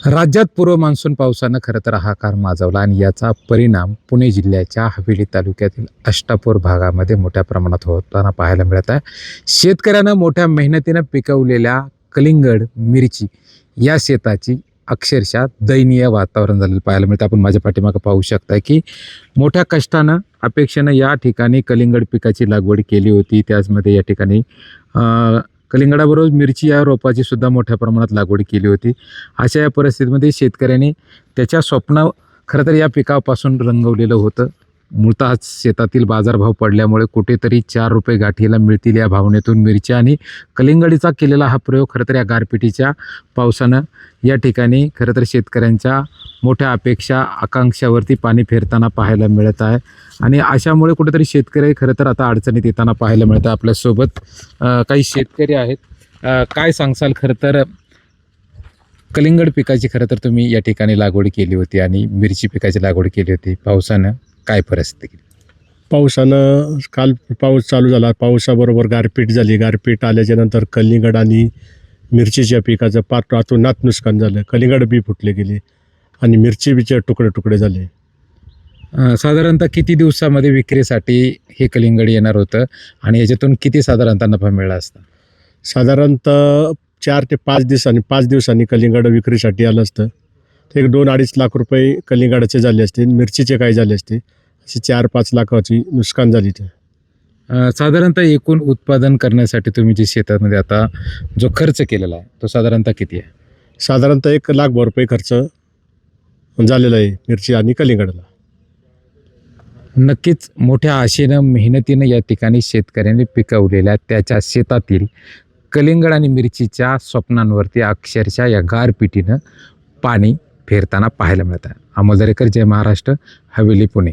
राज्यात पूर्व मान्सून पावसानं खरं तर हाहाकार माजवला आणि याचा परिणाम पुणे जिल्ह्याच्या हवेली तालुक्यातील अष्टापूर भागामध्ये मोठ्या प्रमाणात होताना पाहायला मिळत आहे. शेतकऱ्यांना मोठ्या मेहनतीनं पिकवलेल्या कलिंगड, मिरची या शेताची अक्षरशः दयनीय वातावरण झालेलं पाहायला मिळतं. आपण माझ्या पाठीमागं पाहू शकता की मोठ्या कष्टानं अपेक्षेनं या ठिकाणी कलिंगड पिकाची लागवड केली होती. त्याचमध्ये या ठिकाणी कलिंगडाबरोबर मिरची या रोपाची सुद्धा मोठ्या प्रमाणात लागवड केली होती. अशा या परिस्थितीमध्ये शेतकऱ्यांनी त्याच्या स्वप्न खरं तर या पिकापासून रंगवलेलं होतं. मूळतः शेतातील बाजारभाव पडल्यामुळे कुठेतरी ₹4 गाठीला मिळतील या भावनेतून मिरची आणि कलिंगडीचा केलेला हा प्रयोग खरं तर या गारपिटीच्या पावसानं या ठिकाणी खरं तर शेतकऱ्यांच्या मोठ्या अपेक्षा आकांक्षावरती पाणी फेरताना पाहायला मिळत आहे. आणि अशामुळे कुठेतरी शेतकरी खरं तर आता अडचणीत येताना पाहायला मिळतं. आपल्यासोबत काही शेतकरी आहेत. काय सांगसाल? खरं तर कलिंगड पिकाची खरं तर तुम्ही या ठिकाणी लागवड केली होती आणि मिरची पिकाची लागवड केली होती. पावसानं काय परिस्थिती केली? पावसानं काल पाऊस चालू झाला. पावसाबरोबर गारपीट झाली. गारपीट आल्याच्यानंतर कलिंगड आणि मिरचीच्या पिकाचं पार अतोनात नुकसान झालं. कलिंगड बी फुटले गेले आणि मिरची बीचे तुकडे झाले. साधारणतः किती दिवसामध्ये विक्रीसाठी हे कलिंगड येणार होतं आणि याच्यातून किती साधारणतः नफा मिळाला असता? साधारणतः 4 ते 5 दिवसांनी 5 दिवसांनी कलिंगड विक्रीसाठी आलं असतं. तर 1-2-2.5 लाख रुपये कलिंगडाचे झाले असते. मिरचीचे काही झाले असते. अशी 4-5 लाखाची नुकसान झाली. ते साधारणतः एकूण उत्पादन करण्यासाठी तुम्ही जे शेतामध्ये आता जो खर्च केलेला आहे तो साधारणतः किती आहे? साधारणतः 1 लाख रुपये खर्च झालेला आहे मिरची आणि कलिंगडला. नक्कीच मोठ्या आशेनं मेहनतीनं या ठिकाणी शेतकऱ्यांनी पिकवलेल्या त्याच्या शेतातील कलिंगड आणि मिरचीच्या स्वप्नांवरती अक्षरशः या गारपिटीनं पाणी फेरताना पाहायला मिळत आहे. अमोल दरेकर, जय महाराष्ट्र, हवेली, पुणे.